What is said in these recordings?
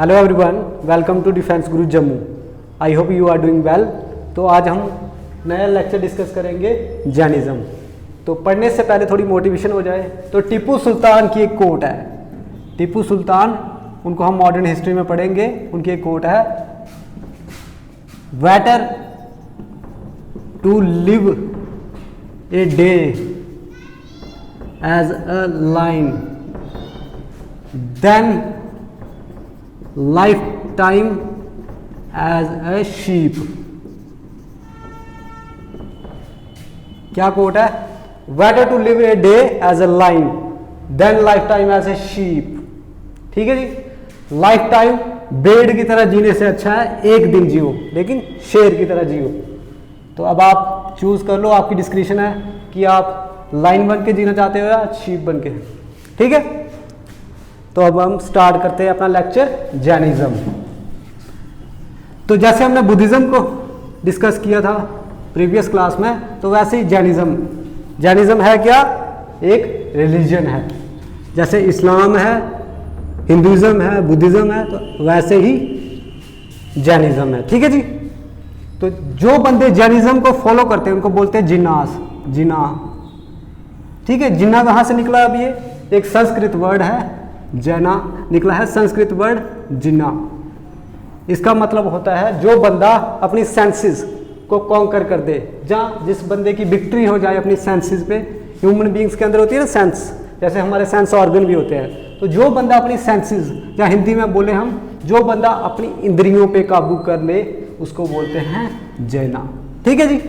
Hello everyone, welcome to defence Guru Jammu. I hope you are doing well. तो आज हम नया लेक्चर डिस्कस करेंगे जैनिज़्म। तो पढ़ने से पहले थोड़ी मोटिवेशन हो जाए तो टीपू सुल्तान की एक कोट है। टीपू सुल्तान, उनको हम मॉडर्न हिस्ट्री में पढ़ेंगे। उनकी एक कोट है, better to live a day as a lion than lifetime as a sheep. क्या कोट है? Better to live a day as a lion than lifetime as a sheep. ठीक है जी। Life time भेड़ की तरह जीने से अच्छा है एक दिन जियो, लेकिन शेर की तरह जियो। तो अब आप चूज कर लो, आपकी डिस्क्रिप्शन है कि आप लाइन बन के जीना चाहते हो या शीप बन के। ठीक है, तो अब हम स्टार्ट करते हैं अपना लेक्चर जैनिज्म। तो जैसे हमने बुद्धिज्म को डिस्कस किया था प्रीवियस क्लास में, तो वैसे ही जैनिज्म है क्या? एक रिलीजन है। जैसे इस्लाम है, हिंदुइज्म है, बुद्धिज्म है, तो वैसे ही जैनिज्म है। ठीक है जी। तो जो बंदे जैनिज्म को फॉलो करते हैं उनको बोलते हैं जिन्ना। ठीक है, जिन्ना कहाँ से निकला? अब ये एक संस्कृत वर्ड है, जैना निकला है संस्कृत वर्ड जिन्ना। इसका मतलब होता है जो बंदा अपनी सेंसेस को कॉन्कर कर दे, जहाँ जिस बंदे की विक्ट्री हो जाए अपनी सेंसेस पे। ह्यूमन बींग्स के अंदर होती है ना सेंस, जैसे हमारे सेंस ऑर्गन भी होते हैं। तो जो बंदा अपनी सेंसेस, या हिंदी में बोले हम, जो बंदा अपनी इंद्रियों पे काबू कर ले, उसको बोलते हैं जैना। ठीक है जी।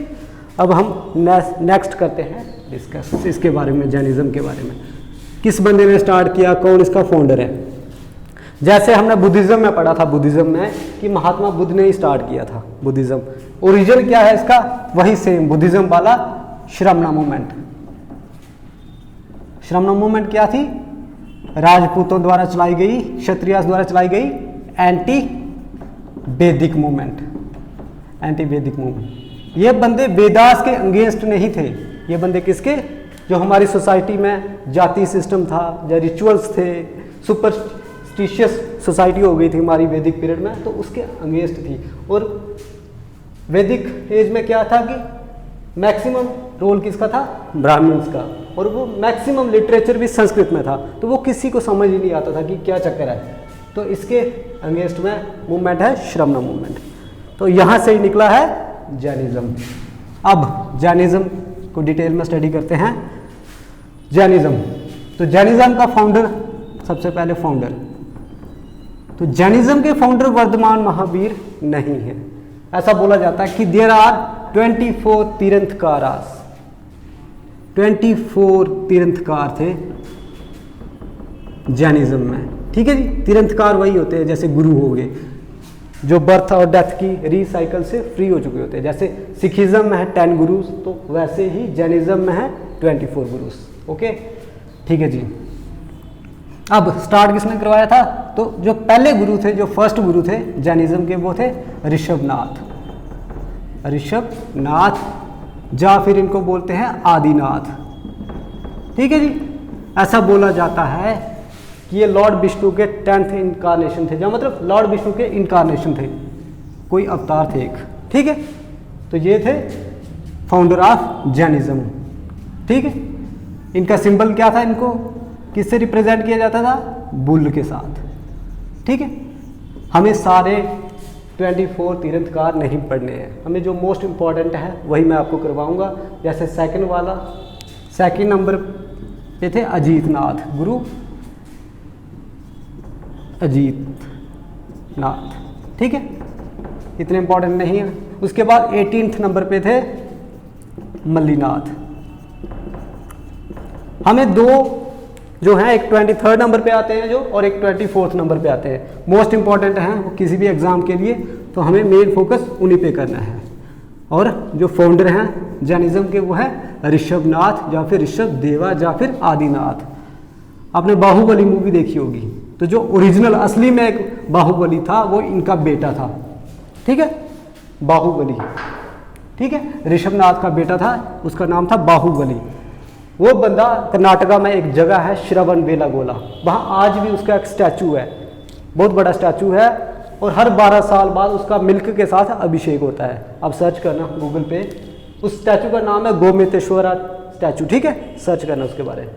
अब हम नेक्स्ट करते हैं डिस्कस इसके बारे में, जैनिज्म के बारे में। किस बंदे ने स्टार्ट किया, कौन इसका फाउंडर है? जैसे हमने बुद्धिज्म में पढ़ा था, बुद्धिज्म में कि महात्मा बुद्ध ने ही स्टार्ट किया था बुद्धिज्म। ओरिजिन क्या है इसका? वही सेम बुद्धिज्म वाला श्रमणा मूवमेंट। श्रमणा मूवमेंट क्या थी? राजपूतों द्वारा चलाई गई, क्षत्रियास द्वारा चलाई गई एंटी वैदिक मूवमेंट। एंटी वैदिक मूवमेंट। ये बंदे वेदास के अगेंस्ट नहीं थे। ये बंदे किसके? जो हमारी सोसाइटी में जाति सिस्टम था, जो रिचुअल्स थे, सुपरस्टिशियस सोसाइटी हो गई थी हमारी वैदिक पीरियड में, तो उसके अगेंस्ट थी। और वैदिक एज में क्या था कि मैक्सिमम रोल किसका था? ब्राह्मण्स का। और वो मैक्सिमम लिटरेचर भी संस्कृत में था, तो वो किसी को समझ ही नहीं आता था कि क्या चक्कर है। तो इसके अगेंस्ट में मूवमेंट है श्रमणा मूवमेंट। तो यहाँ से ही निकला है जैनिज्म। अब जैनिज्म को डिटेल में स्टडी करते हैं। जैनिज्म, तो जैनिज्म का फाउंडर, सबसे पहले फाउंडर, तो जैनिज्म के फाउंडर वर्धमान महावीर नहीं है। ऐसा बोला जाता है कि देयर आर 24 तीर्थंकरास। 24 तीर्थंकर थे जैनिज्म में। ठीक है जी। तीर्थंकर वही होते हैं जैसे गुरु हो गए, जो बर्थ और डेथ की रिसाइकल से फ्री हो चुके होते हैं। जैसे सिखिज्म में है 10 गुरुज, तो वैसे ही जैनिज्म में है 24 गुरुज। ओके, ठीक है जी। अब स्टार्ट किसने करवाया था? तो जो पहले गुरु थे, जो फर्स्ट गुरु थे जैनिज्म के, वो थे ऋषभनाथ। या फिर इनको बोलते हैं आदिनाथ। ठीक है जी। ऐसा बोला जाता है कि ये लॉर्ड विष्णु के 10th इनकारनेशन थे, जहाँ मतलब लॉर्ड विष्णु के इनकारनेशन थे, कोई अवतार थे एक। ठीक है, तो ये थे फाउंडर ऑफ जैनिज्म। ठीक है। इनका सिंबल क्या था? इनको किससे रिप्रेजेंट किया जाता था? बुल के साथ। ठीक है। हमें सारे 24 तीर्थंकर नहीं पढ़ने हैं, हमें जो मोस्ट इंपॉर्टेंट है वही मैं आपको करवाऊंगा। जैसे सेकंड नंबर पे थे अजीतनाथ, गुरु अजीतनाथ। ठीक है, इतने इंपॉर्टेंट नहीं है। उसके बाद 18th नंबर पे थे मल्लीनाथ। हमें दो जो हैं, एक 23rd नंबर पे आते हैं जो, और एक 24th नंबर पे आते हैं। मोस्ट इंपॉर्टेंट हैं वो किसी भी एग्जाम के लिए, तो हमें मेन फोकस उन्हीं पे करना है। और जो फाउंडर हैं जैनिज्म के वो है ऋषभनाथ, या फिर ऋषभ देवा, या फिर आदिनाथ। आपने बाहुबली मूवी देखी होगी, तो जो ओरिजिनल असली में एक बाहुबली था वो इनका बेटा था। ठीक है, बाहुबली। ठीक है, ऋषभनाथ का बेटा था, उसका नाम था बाहुबली। वो बंदा कर्नाटका में एक जगह है श्रवणबेलागोला, वहाँ आज भी उसका एक स्टैचू है। बहुत बड़ा स्टैचू है और हर 12 साल बाद उसका मिल्क के साथ अभिषेक होता है। आप सर्च करना गूगल पे, उस स्टैचू का नाम है गोमतेश्वरा स्टैचू, ठीक है, सर्च करना उसके बारे में।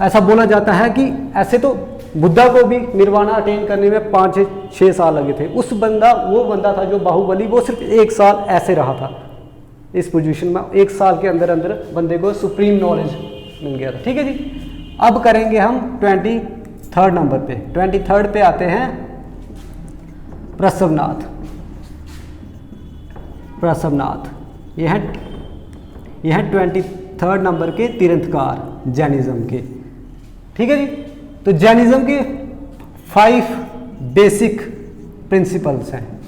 ऐसा बोला जाता है कि ऐसे तो बुद्धा को भी निर्वाणा अटेन करने में 5-6 साल लगे थे। वो बंदा था जो बाहुबली, वो सिर्फ 1 साल ऐसे रहा था इस पोजीशन में। 1 साल के अंदर अंदर बंदे को सुप्रीम नॉलेज मिल गया था, ठीक है जी। अब करेंगे हम 23rd नंबर पे। 23rd पे आते हैं प्रसवनाथ। ये है 23rd नंबर के तीर्थंकर जैनिज्म के, ठीक है जी। तो जैनिज्म के 5 बेसिक प्रिंसिपल्स हैं।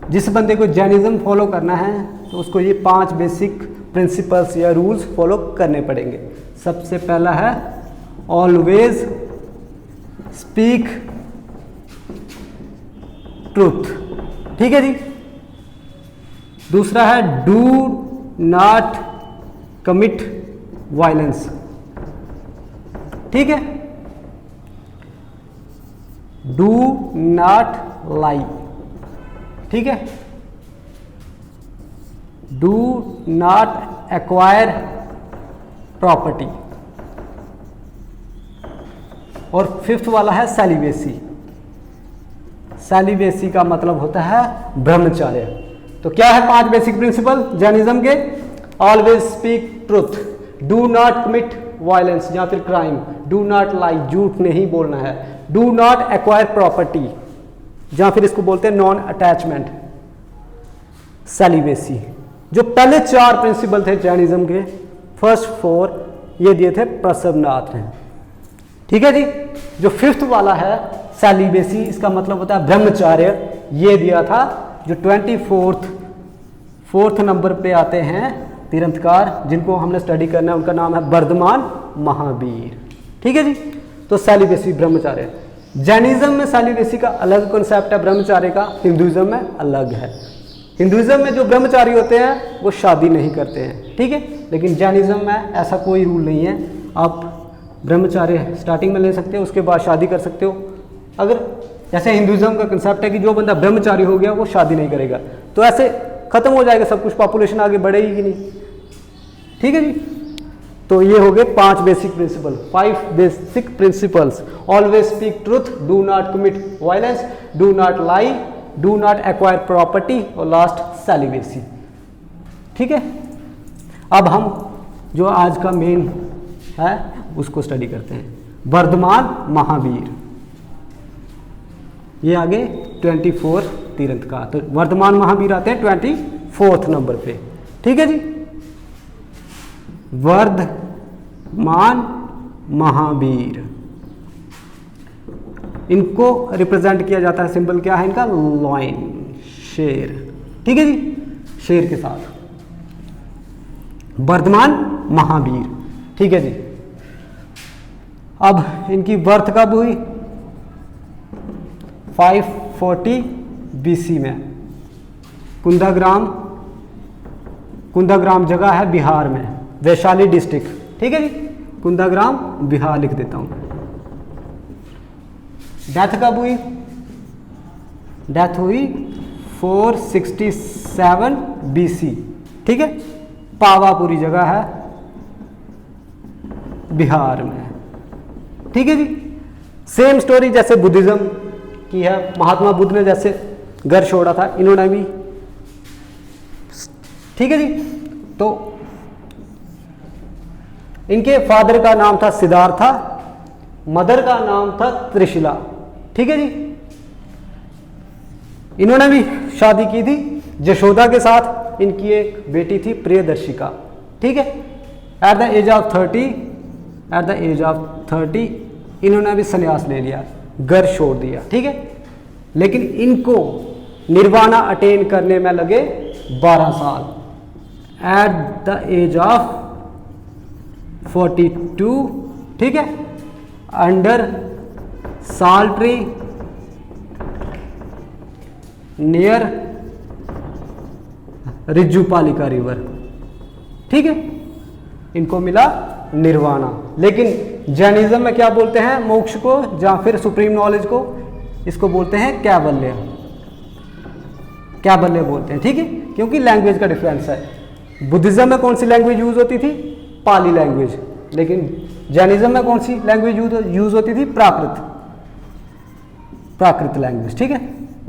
जिस बंदे को जैनिज्म फॉलो करना है तो उसको ये 5 बेसिक प्रिंसिपल्स या रूल्स फॉलो करने पड़ेंगे। सबसे पहला है ऑलवेज स्पीक ट्रूथ, ठीक है जी। दूसरा है डू नॉट कमिट वायलेंस, ठीक है। डू नॉट लाई, ठीक है। Do not acquire property. और 5th वाला है सेलिबेसी। सेलिबेसी का मतलब होता है ब्रह्मचर्य। तो क्या है 5 बेसिक प्रिंसिपल जैनिज्म के? Always speak truth, do not commit violence या फिर क्राइम, डू नॉट लाई, झूठ नहीं बोलना है, डू नॉट एक्वायर प्रॉपर्टी या फिर इसको बोलते हैं नॉन अटैचमेंट, सेलिबेसी। जो पहले 4 प्रिंसिपल थे जैनिज्म के, फर्स्ट 4 ये दिए थे प्रसवनाथ ने, ठीक है जी। जो 5th वाला है सेलिबेसी, इसका मतलब होता है ब्रह्मचर्य, ये दिया था जो 24th नंबर पे आते हैं तीर्थंकर, जिनको हमने स्टडी करना है। उनका नाम है वर्धमान महावीर, ठीक है जी। तो सेलिबेसी ब्रह्मचर्य, जैनिज्म में सेलिबेसी का अलग कॉन्सेप्ट है, ब्रह्मचर्य का हिंदुइज्म में अलग है। हिंदुइज्म में जो ब्रह्मचारी होते हैं वो शादी नहीं करते हैं, ठीक है। लेकिन जैनिज्म में ऐसा कोई रूल नहीं है, आप ब्रह्मचार्य स्टार्टिंग में ले सकते हो, उसके बाद शादी कर सकते हो। अगर जैसे हिंदुइज्म का कंसेप्ट है कि जो बंदा ब्रह्मचारी हो गया वो शादी नहीं करेगा, तो ऐसे खत्म हो जाएगा सब कुछ, पॉपुलेशन आगे बढ़ेगी नहीं, ठीक है जी। तो ये हो गए 5 basic principle, 5 basic principles. Always speak truth, do not commit violence, do not lie, do not acquire property और लास्ट सेलिबेसी, ठीक है। अब हम जो आज का मेन है उसको स्टडी करते हैं, वर्धमान महावीर। ये आगे 24 तीर्थंकर, तो वर्धमान महावीर आते हैं 24th नंबर पे, ठीक है जी। वर्धमान महावीर, इनको रिप्रेजेंट किया जाता है, सिंबल क्या है इनका? लॉयन, शेर, ठीक है जी, शेर के साथ वर्धमान महावीर, ठीक है जी। अब इनकी बर्थ कब हुई? 540 BC में। कुंदाग्राम जगह है बिहार में, वैशाली डिस्ट्रिक्ट, ठीक है जी। कुंदाग्राम बिहार लिख देता हूं। डेथ कब हुई? डेथ हुई 467 BC, ठीक है। पावापुरी जगह है बिहार में, ठीक है जी। सेम स्टोरी जैसे बुद्धिज्म की है, महात्मा बुद्ध ने जैसे घर छोड़ा था, इन्होंने भी, ठीक है जी। तो इनके फादर का नाम था सिद्धार्था, मदर का नाम था त्रिशिला, ठीक है जी। इन्होंने भी शादी की थी यशोदा के साथ, इनकी एक बेटी थी प्रियदर्शिका, ठीक है। एट द एज ऑफ 30 इन्होंने भी संन्यास ले लिया, घर छोड़ दिया, ठीक है। लेकिन इनको निर्वाणा अटेन करने में लगे 12 साल। एट द एज ऑफ 42, ठीक है, under sal tree near Rijupalika river, ठीक है, इनको मिला निर्वाणा। लेकिन जैनिज्म में क्या बोलते हैं, मोक्ष को या फिर सुप्रीम नॉलेज को, इसको बोलते हैं कैवल्य, कैवल्य बोलते हैं, ठीक है, क्योंकि लैंग्वेज का डिफरेंस है। बुद्धिज्म में कौन सी लैंग्वेज यूज होती थी, पाली लैंग्वेज, लेकिन जैनिज्म में कौन सी लैंग्वेज यूज होती थी, प्राकृत लैंग्वेज, ठीक है।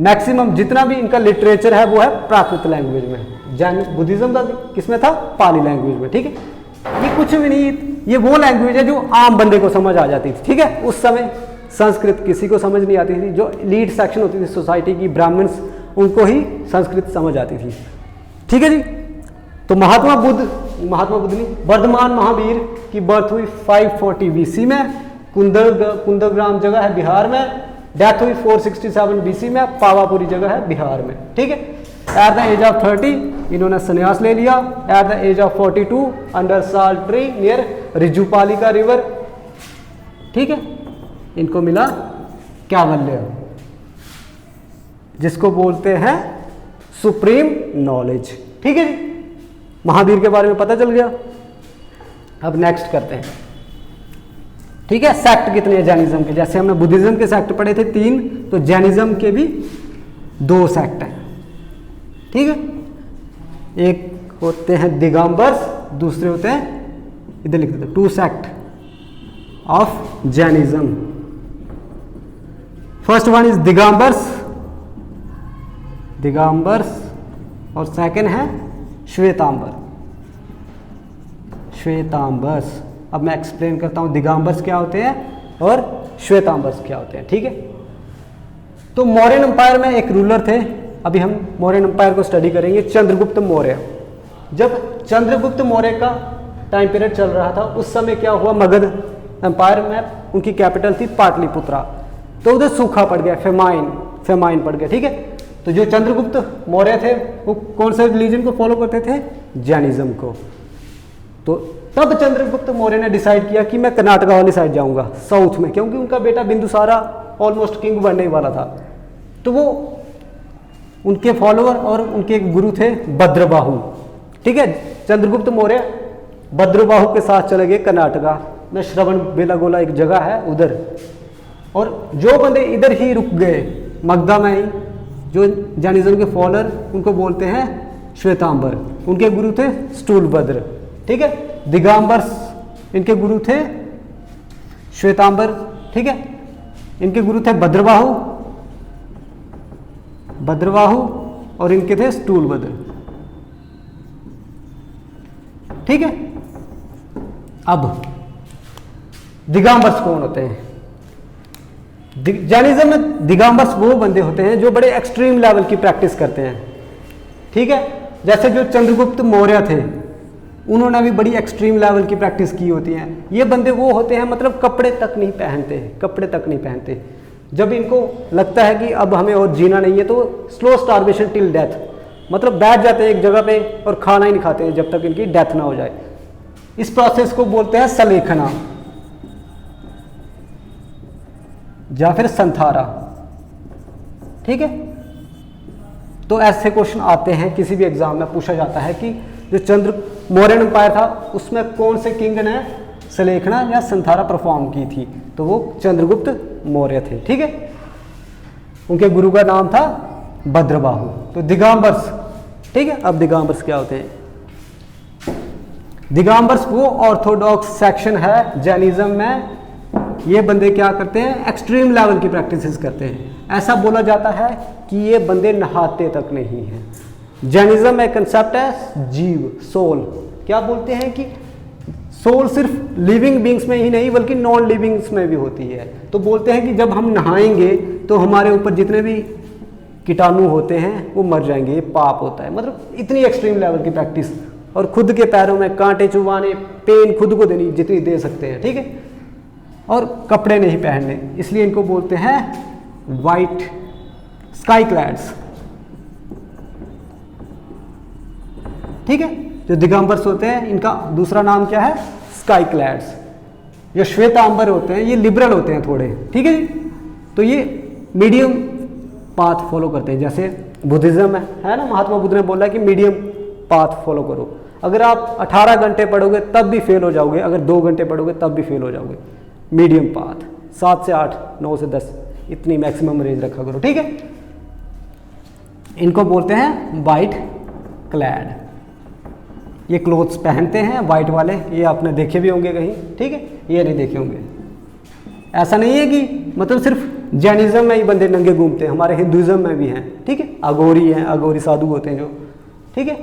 मैक्सिमम जितना भी इनका लिटरेचर है वो है प्राकृत लैंग्वेज में, जैन बुद्धिज्म का किसमें था, पाली लैंग्वेज में, ठीक है। ये कुछ भी नहीं, ये वो लैंग्वेज है जो आम बंदे को समझ आ जाती थी, ठीक है। उस समय संस्कृत किसी को समझ नहीं आती थी, जो लीड सेक्शन होती थी सोसाइटी की, ब्राह्मण्स, उनको ही संस्कृत समझ आती थी, ठीक है जी। तो महात्मा बुद्ध नहीं, वर्धमान महावीर की बर्थ हुई 540 BC में, कुंदग्राम जगह है बिहार में, डेथ हुई 467 BC में, पावापुरी जगह है बिहार में, ठीक है। एट द एज ऑफ 30 इन्होंने संन्यास ले लिया। At the age of 42 under sal tree near Rijupalika river, ठीक है, इनको मिला कैवल्य, जिसको बोलते हैं सुप्रीम नॉलेज, ठीक है जी। महावीर के बारे में पता चल गया। अब नेक्स्ट करते हैं, ठीक है। सेक्ट कितने हैं जैनिज्म के, जैसे हमने बुद्धिज्म के सेक्ट पढ़े थे 3, तो जैनिज्म के भी 2 सेक्ट हैं, ठीक है। एक होते हैं दिगंबर्स, दूसरे होते हैं, इधर लिख देते, 2 sect of Jainism. First one is Digambars और सेकंड है श्वेतांबर्स। अब मैं एक्सप्लेन करता हूं दिगंबर्स क्या होते हैं और श्वेतांबर्स क्या होते हैं, ठीक है। तो मौर्यन एम्पायर में एक रूलर थे, अभी हम मौर्यन एम्पायर को स्टडी करेंगे, चंद्रगुप्त मौर्य। जब चंद्रगुप्त मौर्य का टाइम पीरियड चल रहा था, उस समय क्या हुआ, मगध एम्पायर में उनकी कैपिटल थी पाटलिपुत्रा, तो उधर सूखा पड़ गया, फेमाइन पड़ गया, ठीक है। तो जो चंद्रगुप्त मौर्य थे वो कौन से रिलीजन को फॉलो करते थे, जैनिज्म को। तो तब चंद्रगुप्त मौर्य ने डिसाइड किया कि मैं कर्नाटका वाली साइड जाऊंगा, साउथ में, क्योंकि उनका बेटा बिंदुसारा ऑलमोस्ट किंग बनने वाला था। तो वो उनके फॉलोअर और उनके गुरु थे भद्रबाहु, ठीक है। चंद्रगुप्त मौर्य भद्रबाहु के साथ चले गए कर्नाटका में, श्रवण बेलागोला एक जगह है उधर, और जो बंदे इधर ही रुक गए मगधा में ही, जो जैनिज्म के फॉलोअर, उनको बोलते हैं श्वेतांबर, उनके गुरु थे स्टूलभद्र, ठीक है। दिगंबर्स इनके गुरु थे श्वेतांबर, ठीक है। इनके गुरु थे भद्रबाहु और इनके थे स्टूलभद्र, ठीक है। अब दिगंबर्स कौन होते हैं, जैनिज्म में दिगंबर्स वो बंदे होते हैं जो बड़े एक्सट्रीम लेवल की प्रैक्टिस करते हैं, ठीक है। जैसे जो चंद्रगुप्त मौर्य थे, उन्होंने भी बड़ी एक्सट्रीम लेवल की प्रैक्टिस की होती है। ये बंदे वो होते हैं, मतलब कपड़े तक नहीं पहनते, जब इनको लगता है कि अब हमें और जीना नहीं है, तो स्लो स्टार्वेशन टिल डेथ, मतलब बैठ जाते हैं एक जगह पे और खाना ही नहीं खाते हैं जब तक इनकी डेथ ना हो जाए। इस प्रोसेस को बोलते हैं सलेखना या फिर संथारा, ठीक है। तो ऐसे क्वेश्चन आते हैं, किसी भी एग्जाम में पूछा जाता है कि जो मौर्यन एम्पायर था उसमें कौन से किंग ने सलेखना या संथारा परफॉर्म की थी, तो वो चंद्रगुप्त मौर्य थे, ठीक है। उनके गुरु का नाम था भद्रबाहु। तो दिगंबर्स, ठीक है। अब दिगंबर्स क्या होते हैं, दिगंबर्स वो ऑर्थोडॉक्स सेक्शन है जैनिज्म में। ये बंदे क्या करते हैं, एक्सट्रीम लेवल की प्रैक्टिसेस करते हैं। ऐसा बोला जाता है कि ये बंदे नहाते तक नहीं हैं। जैनिज्म में कंसेप्ट है जीव, सोल। क्या बोलते हैं कि सोल सिर्फ लिविंग बींग्स में ही नहीं बल्कि नॉन लिविंग्स में भी होती है। तो बोलते हैं कि जब हम नहाएंगे तो हमारे ऊपर जितने भी कीटाणु होते हैं वो मर जाएंगे, ये पाप होता है। मतलब इतनी एक्सट्रीम लेवल की प्रैक्टिस, और खुद के पैरों में कांटे चुभाने, पेन खुद को देनी जितनी दे सकते हैं, ठीक है। और कपड़े नहीं पहनने, इसलिए इनको बोलते हैं वाइट स्काई क्लैड्स, ठीक है। जो दिगंबर्स होते हैं इनका दूसरा नाम क्या है, स्काई क्लैड्स। जो श्वेतांबर होते हैं ये लिबरल होते हैं थोड़े, ठीक है जी। तो ये मीडियम पाथ फॉलो करते हैं, जैसे बुद्धिज्म है ना, महात्मा बुद्ध ने बोला कि मीडियम पाथ फॉलो करो। अगर आप 18 घंटे पढ़ोगे तब भी फेल हो जाओगे, अगर 2 घंटे पढ़ोगे तब भी फेल हो जाओगे। मीडियम पाथ, 7 से 8, 9 से 10 इतनी मैक्सिमम रेंज रखा करो, ठीक है। इनको बोलते हैं वाइट क्लैड। ये क्लोथ्स पहनते हैं वाइट वाले, ये आपने देखे भी होंगे कहीं, ठीक है, ये नहीं देखे होंगे। ऐसा नहीं है कि मतलब सिर्फ जैनिज्म में ही बंदे नंगे घूमते हैं, हमारे हिंदुइज्म में भी हैं, ठीक है। अघोरी हैं, अघोरी साधु होते हैं जो, ठीक है।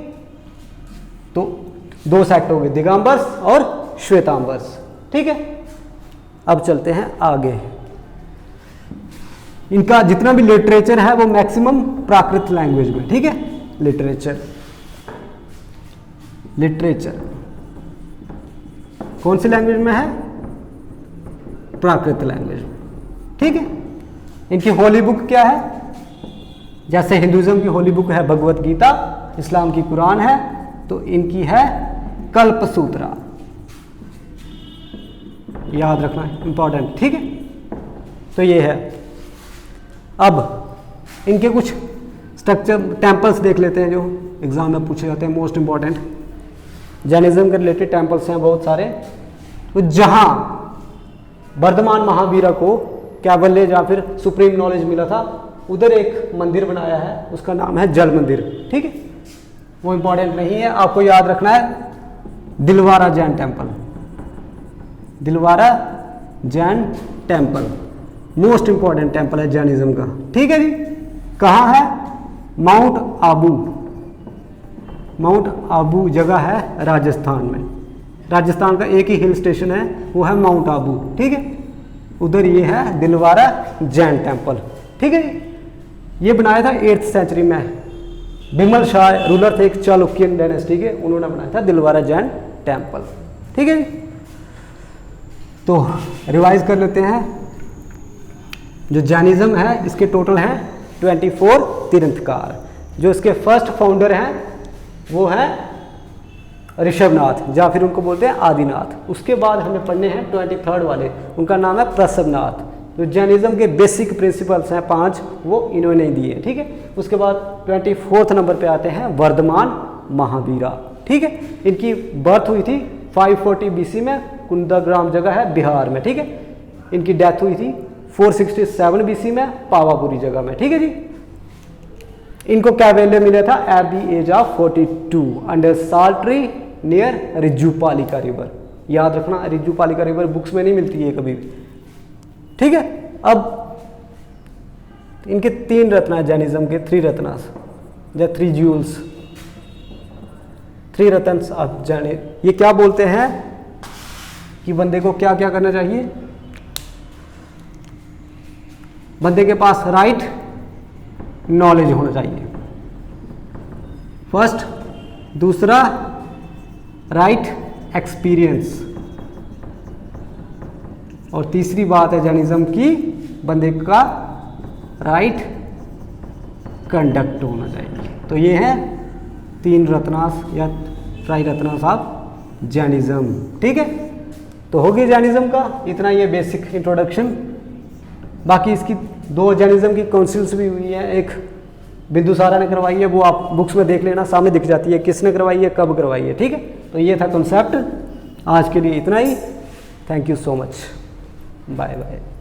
तो 2 सेक्ट हो गए, दिगंबर्स और श्वेतांबर्स, ठीक है। अब चलते हैं आगे। इनका जितना भी लिटरेचर है वो मैक्सिमम प्राकृत लैंग्वेज में, ठीक है। लिटरेचर कौन सी लैंग्वेज में है? प्राकृत लैंग्वेज में, ठीक है। इनकी होली बुक क्या है? जैसे हिंदुइज्म की होली बुक है भगवत गीता, इस्लाम की कुरान है, तो इनकी है कल्पसूत्रा। याद रखना इंपॉर्टेंट, ठीक है। तो ये है। अब इनके कुछ स्ट्रक्चर टेम्पल्स देख लेते हैं जो एग्जाम में पूछे जाते हैं, मोस्ट इंपॉर्टेंट। जैनिज्म के रिलेटेड टेम्पल्स हैं बहुत सारे। तो जहां वर्धमान महावीरा को कैवल्य या फिर सुप्रीम नॉलेज मिला था, उधर एक मंदिर बनाया है, उसका नाम है जल मंदिर, ठीक है। वो इंपॉर्टेंट नहीं है, आपको याद रखना है Dilwara Jain temple. Dilwara Jain temple most important temple है जैनिज्म का, ठीक है जी। कहाँ है? माउंट आबू। माउंट आबू जगह है राजस्थान में। राजस्थान का एक ही हिल स्टेशन है, वो है माउंट आबू, ठीक है। उधर ये है दिलवारा जैन टेम्पल, ठीक है। ये बनाया था 8th सेंचुरी में। बिमल शाह रूलर थे एक चालुक्यन डायनेस्टी के, उन्होंने बनाया था दिलवारा जैन टेम्पल, ठीक है। तो रिवाइज कर लेते हैं। जो जैनिज्म है इसके टोटल हैं 24 तीर्थंकर। जो इसके फर्स्ट फाउंडर हैं वो हैं ऋषभनाथ, या फिर उनको बोलते हैं आदिनाथ। उसके बाद हमें पढ़ने हैं 23rd वाले, उनका नाम है प्रसवनाथ। जो जैनिज्म के बेसिक प्रिंसिपल्स हैं 5, वो इन्होंने दिए, ठीक है। उसके बाद 24th नंबर पे आते हैं वर्धमान महावीरा, ठीक है। इनकी बर्थ हुई थी 540 BC में, कुंदाग्राम जगह है बिहार में, ठीक है। इनकी डेथ हुई थी 467 BC में, पावापुरी जगह में, ठीक है जी। इनको कैवल्य मिला था at the age of 42 under sal tree near Rijupalika river. याद रखना, रिजुपालिका रिवर बुक्स में नहीं मिलती है कभी भी, ठीक है। अब इनके 3 रत्न है जैनिज्म के, 3 रत्न या 3 ज्यूल्स, 3 रत्न आप जाने। ये क्या बोलते हैं कि बंदे को क्या क्या करना चाहिए? बंदे के पास राइट नॉलेज होना चाहिए फर्स्ट, दूसरा राइट एक्सपीरियंस, और तीसरी बात है जैनिज्म की बंदे का राइट कंडक्ट होना चाहिए। तो ये है 3 रत्नास या ट्राई रत्नास ऑफ जैनिज्म, ठीक है। तो हो गया जैनिज्म का इतना ये बेसिक इंट्रोडक्शन। बाकी इसकी 2 जैनिज्म की काउंसिल्स भी हुई हैं, एक बिंदुसारा ने करवाई है, वो आप बुक्स में देख लेना, सामने दिख जाती है किसने करवाई है, कब करवाई है, ठीक है। तो ये था कॉन्सेप्ट। आज के लिए इतना ही। Thank you so much, bye bye.